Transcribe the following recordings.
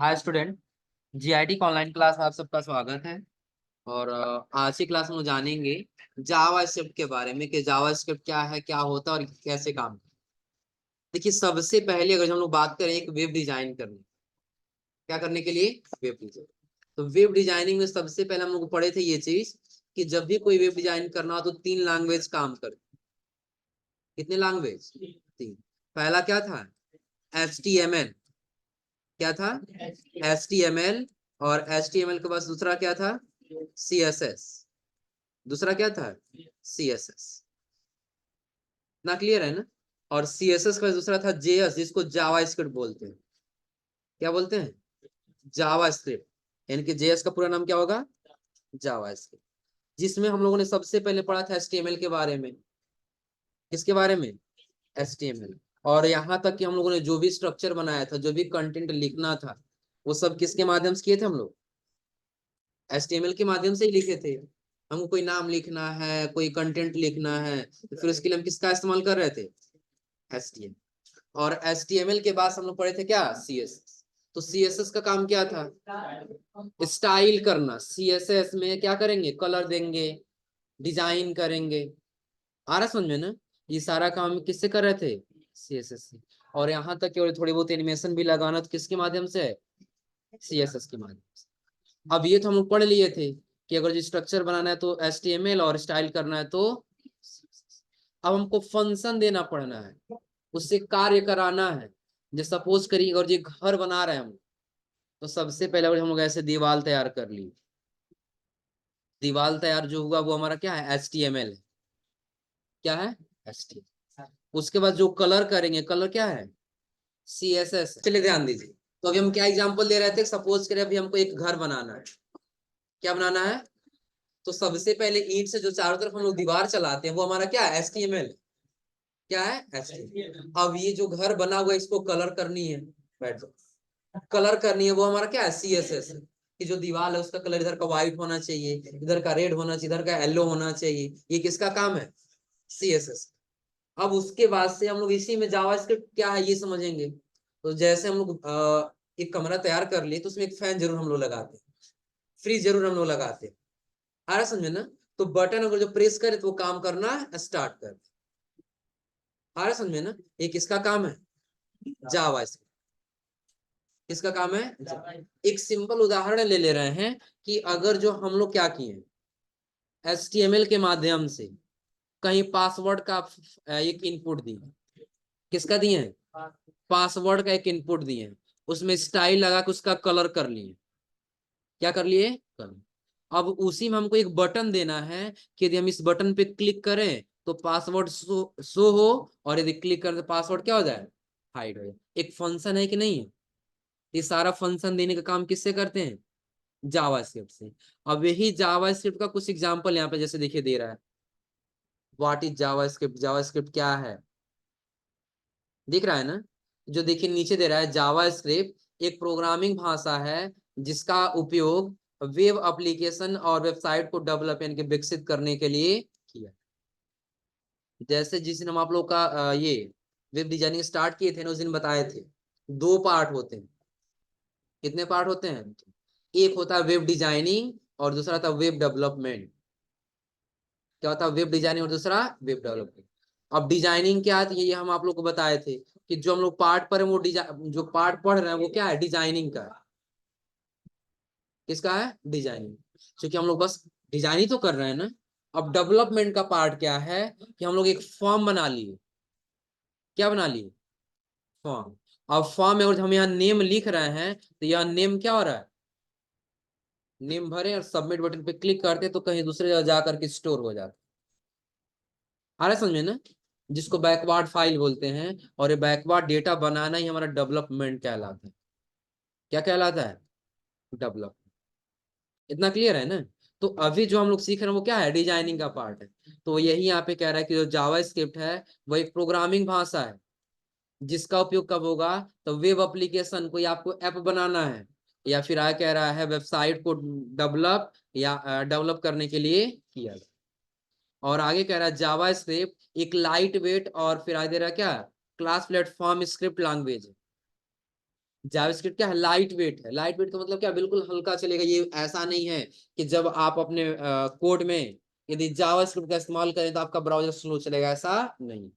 Hi student. GIT का online class में आप सबका स्वागत है। और आज की क्लास में हम जानेंगे जावा स्क्रिप्ट के बारे में कि जावा स्क्रिप्ट क्या है, क्या होता है और कैसे काम करता है। देखिए, सबसे पहले अगर हम लोग बात करें एक वेब डिजाइन करने, क्या करने के लिए, वेब डिजाइन। तो वेब डिजाइनिंग में सबसे पहले हम लोग पढ़े थे ये चीज कि जब भी कोई वेब डिजाइन करना हो तो 3 लैंग्वेज काम करे। कितने लैंग्वेज? 3। पहला क्या था? HTML। क्या था? HTML। और HTML के बाद दूसरा क्या था? CSS। दूसरा क्या था? CSS। ना क्लियर है ना? और CSS का दूसरा था JS, जिसको जावा स्क्रिप्ट बोलते हैं। क्या बोलते हैं? जावा स्क्रिप्ट। यानी कि JS का पूरा नाम क्या होगा? जावा स्क्रिप्ट। जिसमें हम लोगों ने सबसे पहले पढ़ा था HTML के बारे में। किसके बारे में? HTML। और यहाँ तक कि हम लोगों ने जो भी स्ट्रक्चर बनाया था, जो भी कंटेंट लिखना था, वो सब किसके माध्यम से किए थे हम लोग? HTML के माध्यम से ही लिखे थे। हमको कोई नाम लिखना है, कोई कंटेंट लिखना है, तो फिर उसके लिए हम किसका इस्तेमाल कर रहे थे? HTML। और HTML के बाद हम लोग पढ़े थे क्या? CSS। तो CSS का काम क्या था? स्टाइल करना। CSS में क्या करेंगे? कलर देंगे, डिजाइन करेंगे। आ रहा समझ में ना? ये सारा काम किससे कर रहे थे? CSS से। और यहाँ तक कि थोड़ी बहुत एनिमेशन भी लगाना तो किसके माध्यम से है? CSS के माध्यम से। अब ये तो हम लोग पढ़ लिए थे कि अगर जो स्ट्रक्चर बनाना है तो HTML और स्टाइल करना है तो अब हमको फंक्शन देना पड़ना है, उससे कार्य कराना है। जैसे सपोज करिए अगर ये घर बना रहे हैं हम, तो सबसे पहले हम लोग ऐसे दीवार तैयार कर लिए। दीवार तैयार जो हुआ वो हमारा क्या है? HTML है। क्या है? HTML। उसके बाद जो कलर करेंगे, कलर क्या है? CSS। चलिए ध्यान दीजिए। तो अभी हम क्या एग्जांपल दे रहे थे? सपोज करें अभी हमको एक घर बनाना है। क्या बनाना है? तो सबसे पहले ईंट से जो चारों तरफ हम लोग दीवार चलाते हैं वो हमारा क्या है? HTML। क्या है? HTML। अब ये जो घर बना हुआ है इसको कलर करनी है। बैठ जाओ। कलर करनी है वो हमारा क्या है? CSS। कि जो दीवार है उसका कलर इधर का व्हाइट होना चाहिए, इधर का रेड होना चाहिए, इधर का येलो होना चाहिए। ये किसका काम है? CSS। अब उसके बाद से हम लोग इसी में जावास्क्रिप्ट क्या है ये समझेंगे। तो जैसे हम लोग एक कमरा तैयार कर लिए तो उसमें एक फैन जरूर हम लोग लगाते हैं, फ्रिज जरूर हम लोग लगाते हैं। आ रहा समझे ना? तो बटन अगर जो प्रेस करे तो वो काम करना स्टार्ट कर। आ रहा समझे ना? ये किसका काम है? जावा। किसका काम है? एक सिंपल उदाहरण ले ले रहे हैं कि अगर जो हम लोग क्या किए, HTML के माध्यम से कहीं पासवर्ड का एक इनपुट दिए। किसका दिए हैं? पासवर्ड का एक इनपुट दिए हैं। उसमें स्टाइल लगा के उसका कलर कर लिए। क्या कर लिए? कलर। अब उसी में हमको एक बटन देना है कि यदि हम इस बटन पे क्लिक करें तो पासवर्ड शो हो, और यदि क्लिक करें तो पासवर्ड क्या हो जाए? हाइड हो जाए। एक फंक्शन है कि नहीं है? ये सारा फंक्शन देने का काम किससे करते हैं? जावास्क्रिप्ट से। अब यही जावास्क्रिप्ट का कुछ एग्जांपल यहाँ पे जैसे देखिए दे रहा है। What is JavaScript? जावास्क्रिप्ट क्या है? दिख रहा है ना? जो देखिए नीचे दे रहा है, जावास्क्रिप्ट एक प्रोग्रामिंग भाषा है जिसका उपयोग वेब एप्लीकेशन और वेबसाइट को डेवलप यानी कि विकसित करने के लिए किया। जैसे जिस दिन हम आप लोग का ये वेब डिजाइनिंग स्टार्ट किए थे ना, उस दिन बताए थे 2 पार्ट होते हैं। कितने पार्ट होते हैं? एक होता है वेब डिजाइनिंग और दूसरा था वेब डेवलपमेंट। क्या होता है? वेब डिजाइनिंग और दूसरा वेब डेवलपमेंट। अब डिजाइनिंग क्या है ये हम आप लोग को बताए थे कि जो हम लोग पार्ट पर है वो डिजाइन, जो पार्ट पढ़ रहे हैं वो क्या है? डिजाइनिंग का है। किसका है? डिजाइनिंग। क्योंकि हम लोग बस डिजाइन ही तो कर रहे हैं ना। अब डेवलपमेंट का पार्ट क्या है कि हम लोग एक फॉर्म बना लिए। क्या बना लिए? फॉर्म। अब फॉर्म में अगर हम यहाँ नेम लिख रहे हैं तो यह नेम क्या हो रहा है? नेम भरे और सबमिट बटन पे क्लिक करते तो कहीं दूसरे जगह जाकर के स्टोर हो जाता। आ रहा है समझ में ना? जिसको बैकवर्ड फाइल बोलते हैं। और ये बैकवर्ड डेटा बनाना ही हमारा डेवलपमेंट कहलाता है। क्या कहलाता है? डेवलप। इतना क्लियर है ना? तो अभी जो हम लोग सीख रहे हैं वो क्या है? डिजाइनिंग का पार्ट है। तो यही यहाँ पे कह रहा है कि जो जावा स्क्रिप्ट है वो एक प्रोग्रामिंग भाषा है जिसका उपयोग कब होगा? तो वेब एप्लीकेशन, कोई आपको ऐप बनाना है या फिर आगे कह रहा है वेबसाइट को डेवलप या डेवलप करने के लिए किया जाए। और आगे कह रहा है जावा स्क्रिप्ट एक लाइट वेट और फिर आगे दे रहा है क्या? क्लास प्लेटफॉर्म स्क्रिप्ट लैंग्वेज है। जावास्क्रिप्ट क्या है, लाइट वेट है। लाइट वेट का मतलब क्या, बिल्कुल हल्का चलेगा। ये ऐसा नहीं है कि जब आप अपने कोड में यदि जावास्क्रिप्ट का इस्तेमाल करें तो आपका ब्राउजर स्लो चलेगा, ऐसा नहीं।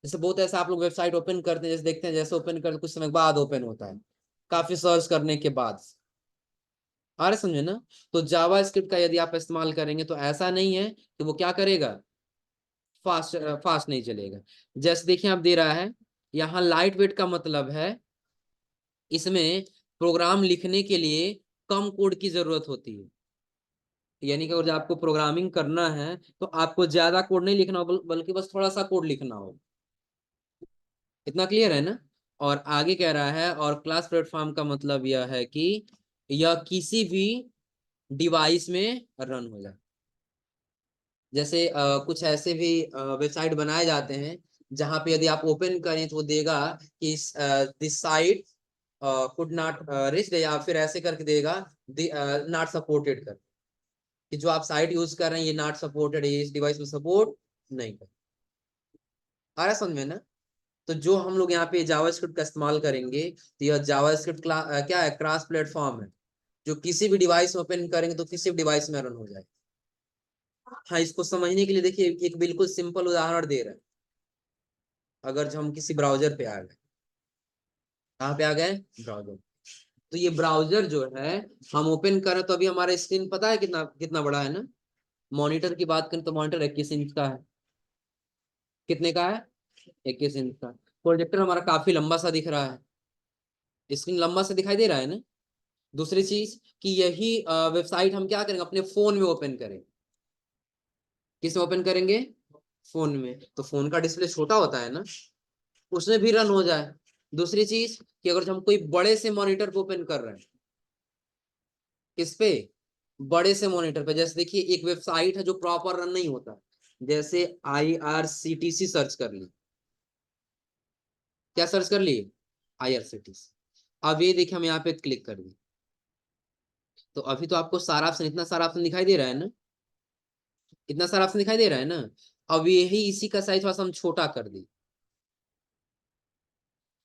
जैसे बहुत ऐसा आप लोग वेबसाइट ओपन करते हैं, जैसे देखते हैं, जैसे ओपन करते कुछ समय बाद ओपन होता है, काफी सर्च करने के बाद। आ रहे समझे ना। तो जावास्क्रिप्ट का यदि आप इस्तेमाल करेंगे तो ऐसा नहीं है कि वो क्या करेगा, फास्ट फास्ट नहीं चलेगा। जैसे देखिए आप दे रहा है यहाँ, लाइट वेट का मतलब है इसमें प्रोग्राम लिखने के लिए कम कोड की जरूरत होती है। यानी कि अगर आपको प्रोग्रामिंग करना है तो आपको ज्यादा कोड नहीं लिखना हो, बल्कि बस थोड़ा सा कोड लिखना हो। इतना क्लियर है ना। और आगे कह रहा है, और क्लास प्लेटफॉर्म का मतलब यह है कि यह किसी भी डिवाइस में रन हो जाए। जैसे कुछ ऐसे भी वेबसाइट बनाए जाते हैं जहां पे यदि आप ओपन करें तो वो देगा कि this site could not rich, या फिर ऐसे करके देगा नॉट सपोर्टेड कर, कि जो आप साइट यूज कर रहे हैं ये नॉट सपोर्टेड है, इस डिवाइस में सपोर्ट नहीं कर। आ रहा समझ में ना। तो जो हम लोग यहाँ पे जावास्क्रिप्ट का इस्तेमाल करेंगे तो यह जावास्क्रिप्ट क्या है, क्रॉस प्लेटफॉर्म है, जो किसी भी डिवाइस में ओपन करेंगे तो किसी भी डिवाइस में रन हो जाए। हाँ, इसको समझने के लिए देखिए एक बिल्कुल सिंपल उदाहरण दे रहे हैं। अगर जो हम किसी ब्राउजर पे आ गए, कहाँ पे आ गए, ब्राउजर। तो ये ब्राउजर जो है हम ओपन करें तो अभी हमारा स्क्रीन पता है कितना कितना बड़ा है ना। मॉनिटर की बात करें तो मॉनिटर 21 इंच का है। कितने का है, 21 इंच का। प्रोजेक्टर हमारा काफी लंबा सा दिख रहा है, स्क्रीन लंबा सा दिखाई दे रहा है ना। दूसरी चीज कि यही वेबसाइट हम क्या करेंगे, अपने फोन में ओपन करेंगे। किस में ओपन करेंगे, फोन में। तो फोन का डिस्प्ले छोटा होता है ना, उसमें भी रन हो जाए। दूसरी चीज कि अगर हम कोई बड़े से मॉनिटर को ओपन कर रहे हैं, किस पे, बड़े से मॉनिटर पे। जैसे देखिए एक वेबसाइट है जो प्रॉपर रन नहीं होता, जैसे IRCTC सर्च कर ली। क्या सर्च कर लिए, IRCTC। अब ये देखिए हम यहाँ पे क्लिक कर दिए, तो अभी तो आपको सारा ऑप्शन, इतना सारा ऑप्शन दिखाई दे रहा है ना, इतना सारा ऑप्शन दिखाई दे रहा है ना। अब यही इसी का साइज थोड़ा सा हम छोटा कर दी,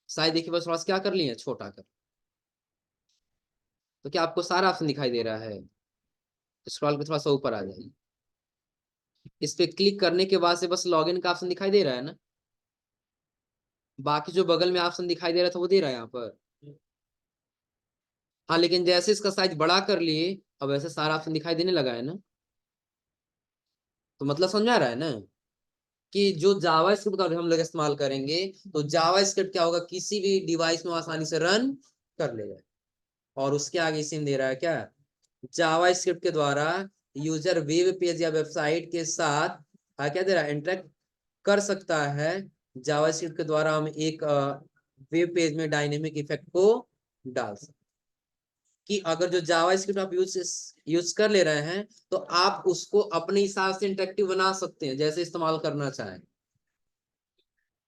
साइज देखिए बस थोड़ा सा क्या कर लिए, छोटा कर। तो क्या आपको सारा ऑप्शन दिखाई दे रहा है, स्क्रॉल पे थोड़ा सा ऊपर आ जाइए। इस पे क्लिक करने के बाद से बस लॉगिन का ऑप्शन दिखाई दे रहा है ना, बाकी जो बगल में ऑप्शन दिखाई दे रहा था वो दे रहा है यहाँ पर। हाँ, लेकिन जैसे इसका साइज बड़ा कर लिए अब ऐसे सारा ऑप्शन दिखाई देने लगा है ना। तो मतलब समझ आ रहा है ना, कि जो जावा स्क्रिप्ट का हम लोग इस्तेमाल करेंगे तो जावा स्क्रिप्ट क्या होगा, किसी भी डिवाइस में आसानी से रन कर लेगा। और उसके आगे सिम दे रहा है क्या, जावा स्क्रिप्ट के द्वारा यूजर वेब पेज या वेबसाइट के साथ क्या दे रहा है, इंटरेक्ट कर सकता है। जावा स्क्रिप्ट के द्वारा हम एक वेब पेज में डायनेमिक इफेक्ट को डाल सकते, कि अगर जो जावा स्क्रिप्ट आप यूज कर ले रहे हैं तो आप उसको अपने हिसाब से इंटरेक्टिव बना सकते हैं, जैसे इस्तेमाल करना चाहें।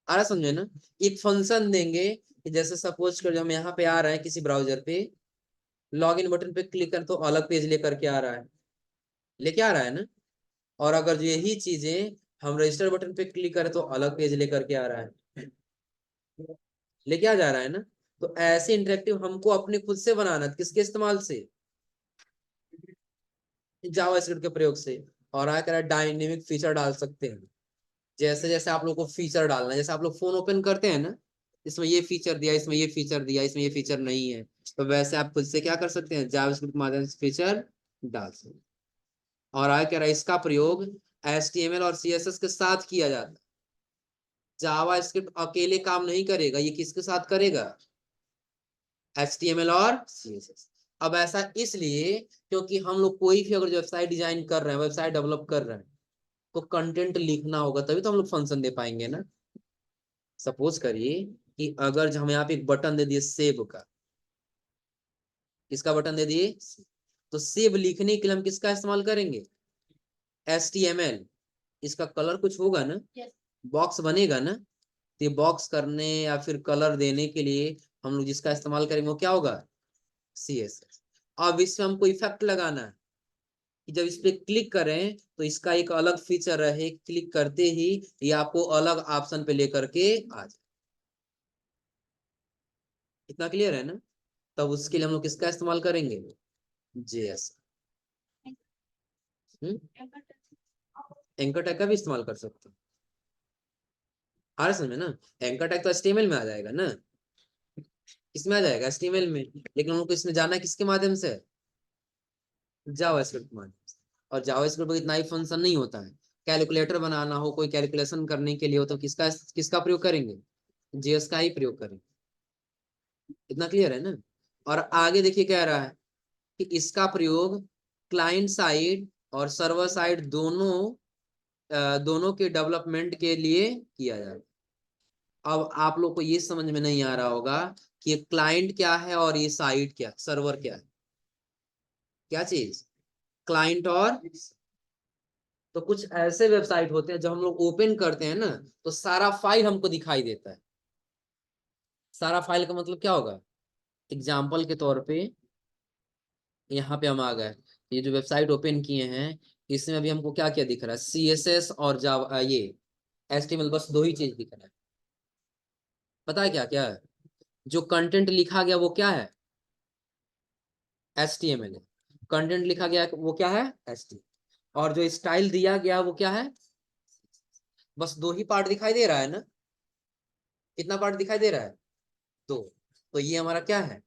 आ रहा समझे ना। एक फंक्शन देंगे कि जैसे सपोज कर हम यहाँ पे आ रहे हैं किसी ब्राउजर पे, लॉगिन बटन पे क्लिक करें तो अलग पेज लेकर के आ रहा है, लेके आ रहा है ना। और अगर जो यही चीजें हम रजिस्टर बटन पे क्लिक करें तो अलग पेज लेकर के आ रहा है, लेके आ जा रहा है ना। तो ऐसे इंटरेक्टिव हमको अपने खुद से बनाना है, किसके इस्तेमाल से, जावा स्क्रिप्ट के प्रयोग से। और आया कह डायनेमिक फीचर डाल सकते हैं। जैसे जैसे आप लोग को फीचर डालना है, जैसे आप लोग फोन ओपन करते हैं ना, इसमें ये फीचर दिया, इसमें ये फीचर दिया, इसमें ये फीचर नहीं है, तो वैसे आप खुद से क्या कर सकते हैं, जावास्क्रिप्ट के माध्यम से फीचर डाल सकते हैं। और आगे कह रहा है इसका प्रयोग HTML और CSS के साथ किया जाता है। जावा स्क्रिप्ट अकेले काम नहीं करेगा, ये किसके साथ करेगा, HTML और CSS। अब ऐसा इसलिए क्योंकि हम लोग कोई भी अगर वेबसाइट डिजाइन कर रहे हैं, वेबसाइट डेवलप कर रहे हैं, तो कंटेंट लिखना होगा, तभी तो हम लोग फंक्शन दे पाएंगे ना। सपोज करिए कि अगर हम यहाँ पे एक बटन दे दिए सेव का, किसका बटन दे दिए, तो सेव लिखने के लिए हम किसका इस्तेमाल करेंगे, HTML। इसका कलर कुछ होगा ना, बॉक्स बनेगा ना। तो ये बॉक्स करने या फिर कलर देने के लिए हम लोग जिसका इस्तेमाल करेंगे वो क्या होगा, CSS। अब इसमें हमको इफेक्ट लगाना है कि जब इस पे क्लिक करें तो इसका एक अलग फीचर रहे, क्लिक करते ही ये आपको अलग ऑप्शन पे लेकर के आ जाए। इतना क्लियर है ना? तब उसके लिए हम लोग किसका इस्तेमाल करेंगे? JS। एंकर टैग का भी इस्तेमाल कर सकते हो। आ रहा है समझ में ना? एंकर टैग तो HTML में आ जाएगा ना, इसमें आ जाएगा HTML में, लेकिन हम लोग को इसमें जाना है किसके माध्यम से? जावास्क्रिप्ट के माध्यम से। और जावास्क्रिप्ट में इतना ही फंक्शन नहीं होता है। कैलकुलेटर बनाना हो, कोई कैलकुलेशन करने के लिए हो, तो किसका किसका प्रयोग करेंगे? JS का ही प्रयोग करेंगे। इतना क्लियर है ना? और आगे देखिए कह रहा है कि इसका प्रयोग क्लाइंट साइड और सर्वर साइड दोनों के डेवलपमेंट के लिए किया जाए। अब आप लोग को ये समझ में नहीं आ रहा होगा कि ये क्लाइंट क्या है और ये साइट क्या, सर्वर क्या है, क्या चीज? क्लाइंट और, तो कुछ ऐसे वेबसाइट होते हैं जब हम लोग ओपन करते हैं ना, तो सारा फाइल हमको दिखाई देता है। सारा फाइल का मतलब क्या होगा? एग्जाम्पल के तौर पे यहाँ पे हम आ गए, ये जो वेबसाइट ओपन किए हैं, इसमें अभी हमको क्या क्या दिख रहा है? CSS और जावा, ये HTML, बस दो ही चीज दिख रहा है। पता है क्या क्या है? जो कंटेंट लिखा गया वो क्या है? HTML है। कंटेंट लिखा गया वो क्या है? HTML। और जो स्टाइल दिया गया वो क्या है? बस दो ही पार्ट दिखाई दे रहा है ना? कितना पार्ट दिखाई दे रहा है? दो। तो ये हमारा क्या है?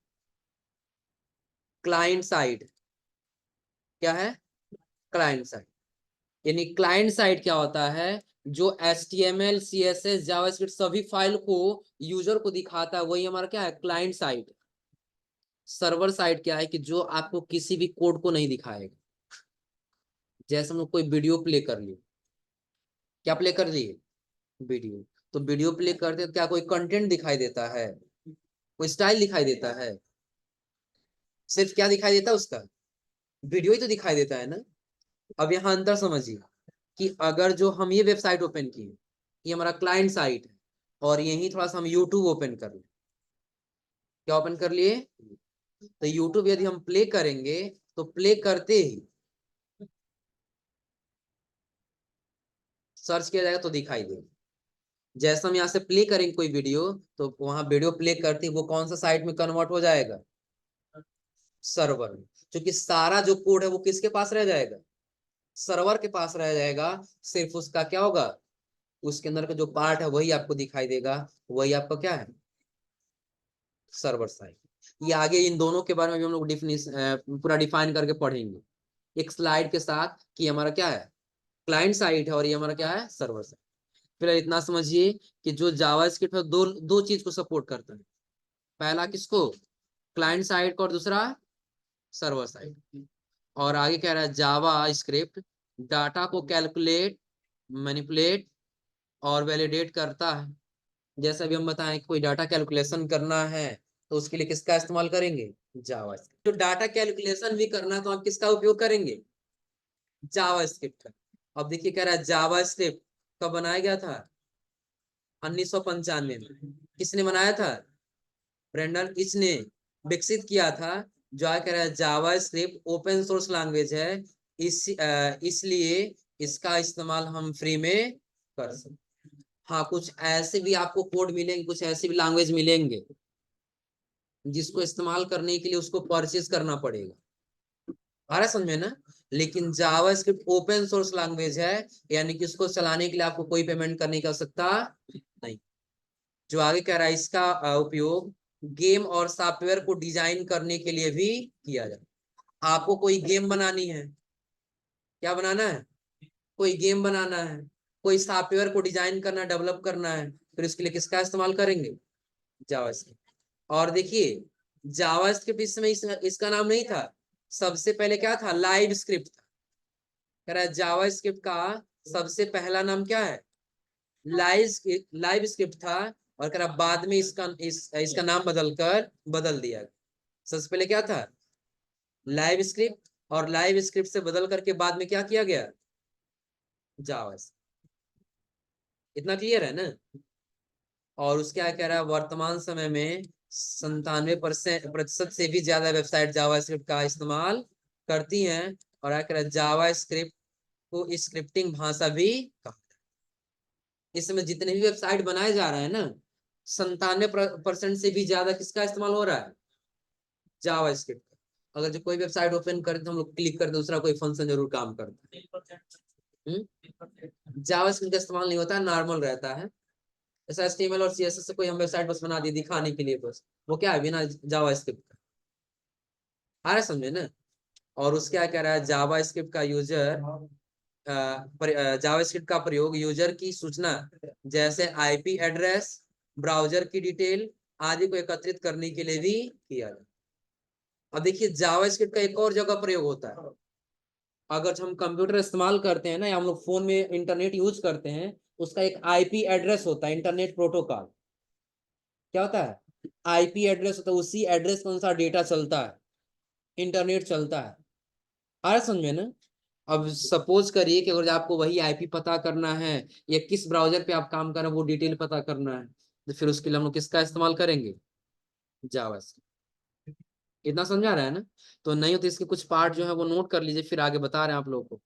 Client side. क्या है? Client side. यानी क्लाइंट साइड क्या होता है? जो HTML CSS जावास्क्रिप्ट सभी फाइल को यूजर को दिखाता है, वही हमारा क्या है? Client side. सर्वर साइड क्या है? कि जो आपको किसी भी कोड को नहीं दिखाएगा। जैसे हम लोग कोई वीडियो प्ले कर लिए, क्या प्ले कर लिए? वीडियो। तो वीडियो प्ले करते हैं तो क्या कोई कंटेंट दिखाई देता है? कोई स्टाइल दिखाई देता है? सिर्फ क्या दिखाई देता है उसका? वीडियो ही तो दिखाई देता है ना। अब यहाँ अंतर समझिए कि अगर जो हम ये वेबसाइट ओपन किए, ये हमारा क्लाइंट साइट है, और यही थोड़ा सा हम यूट्यूब ओपन कर ले, क्या ओपन कर लिए? तो यूट्यूब यदि हम प्ले करेंगे, तो प्ले करते ही सर्च किया जाएगा तो दिखाई देगा। जैसे हम यहाँ से प्ले करेंगे कोई वीडियो, तो वहां वीडियो प्ले करते ही वो कौन सा साइट में कन्वर्ट हो जाएगा? सर्वर में। क्योंकि सारा जो कोड है वो किसके पास रह जाएगा? सर्वर के पास रह जाएगा। सिर्फ उसका क्या होगा? उसके अंदर का जो पार्ट है वही आपको दिखाई देगा। वही आपका क्या है? Server side. ये आगे इन दोनों के बारे में भी हम लोग पूरा डिफाइन करके पढ़ेंगे एक स्लाइड के साथ, कि हमारा क्या है? क्लाइंट साइड है और ये हमारा क्या है? Server side. फिर इतना समझिए कि जो जावास्क्रिप्ट है दो दो चीज को सपोर्ट करता है। पहला किसको? क्लाइंट साइड को, और दूसरा सर्वर साइड। और आगे कह रहा है जावा स्क्रिप्ट डाटा को कैलकुलेट, मैनिपुलेट और वैलिडेट करता है। जैसा भी हम बताएं कि कोई डाटा कैलकुलेशन करना है, तो उसके लिए किसका इस्तेमाल करेंगे? जावा। तो डाटा कैलकुलेशन भी करना, तो आप किसका उपयोग करेंगे? जावा स्क्रिप्ट का। अब देखिए कह रहा है जावा स्क्रिप्ट कब बनाया गया था? 1995 में। किसने बनाया था? ब्रेंडन इच ने विकसित किया था। जो कह रहा है जावा स्क्रिप्ट ओपन सोर्स लैंग्वेज है, इसलिए इसका इस्तेमाल हम फ्री में कर सकते। हाँ, कुछ ऐसे भी आपको कोड मिलेंगे, कुछ ऐसे भी लैंग्वेज मिलेंगे जिसको इस्तेमाल करने के लिए उसको परचेज करना पड़ेगा। आ रहा समझ में ना? लेकिन जावा स्क्रिप्ट ओपन सोर्स लैंग्वेज है, यानी कि उसको चलाने के लिए आपको कोई पेमेंट करने की आवश्यकता नहीं। जो आगे कह रहा है इसका उपयोग गेम और सॉफ्टवेयर को डिजाइन करने के लिए भी किया जाए। आपको कोई गेम बनानी है, क्या बनाना है? कोई गेम बनाना है, कोई सॉफ्टवेयर को डिजाइन करना, डेवलप करना है, फिर इसके लिए किसका इस्तेमाल करेंगे? जावास्क्रिप्ट। और देखिए जावास्क्रिप्ट इसमें इसका नाम नहीं था। सबसे पहले क्या था? लाइव स्क्रिप्ट था। कह रहा है जावास्क्रिप्ट का सबसे पहला नाम क्या है? लाइव स्क्रिप्ट था। और कह रहा बाद में इसका नाम बदल दिया। सबसे पहले क्या था? Live script. और लाइव स्क्रिप्ट से बदल करके बाद में क्या किया गया? जावास्क्रिप्ट। इतना क्लियर है ना? और उसके क्या कह रहा है, वर्तमान समय में 97% से भी ज्यादा वेबसाइट जावास्क्रिप्ट का इस्तेमाल करती हैं। और क्या कह रहा है, जावास्क्रिप्ट को स्क्रिप्टिंग भाषा भी कहा। इसमें जितने भी वेबसाइट बनाए जा रहे हैं ना, 97% से भी ज्यादा किसका इस्तेमाल हो रहा है? जावास्क्रिप्ट का। अगर जो कोई वेबसाइट ओपन करें तो हम लोग क्लिक कर दूसरा कोई फंक्शन जरूर काम करता है। जावास्क्रिप्ट का इस्तेमाल नहीं होता, नॉर्मल रहता है। जैसे HTML और CSS से कोई हम वेबसाइट बस बना दी दिखाने के लिए, बस वो क्या है, बिना जावास्क्रिप्ट का। आ रहा है समझे ना? और उसके क्या कह रहा है, जावास्क्रिप्ट का यूजर जावास्क्रिप्ट का प्रयोग यूजर की सूचना जैसे IP एड्रेस, ब्राउजर की डिटेल आदि को एकत्रित करने के लिए भी किया जाए। अब देखिए जावास्क्रिप्ट का एक और जगह प्रयोग होता है। अगर हम कंप्यूटर इस्तेमाल करते हैं ना, या हम लोग फोन में इंटरनेट यूज करते हैं, उसका एक IP एड्रेस होता है, इंटरनेट प्रोटोकॉल। क्या होता है? IP एड्रेस होता है, उसी एड्रेस के अनुसार डेटा चलता है, इंटरनेट चलता है। आ रहा समझ में ना? अब सपोज करिए कि अगर आपको वही IP पता करना है, या किस ब्राउजर पे आप काम कर रहे हैं वो डिटेल पता करना है, तो फिर उसके लिए हम लोग किसका इस्तेमाल करेंगे? जावा। इतना समझा रहा है ना? तो नहीं हो तो इसके कुछ पार्ट जो है वो नोट कर लीजिए, फिर आगे बता रहे हैं आप लोगों को।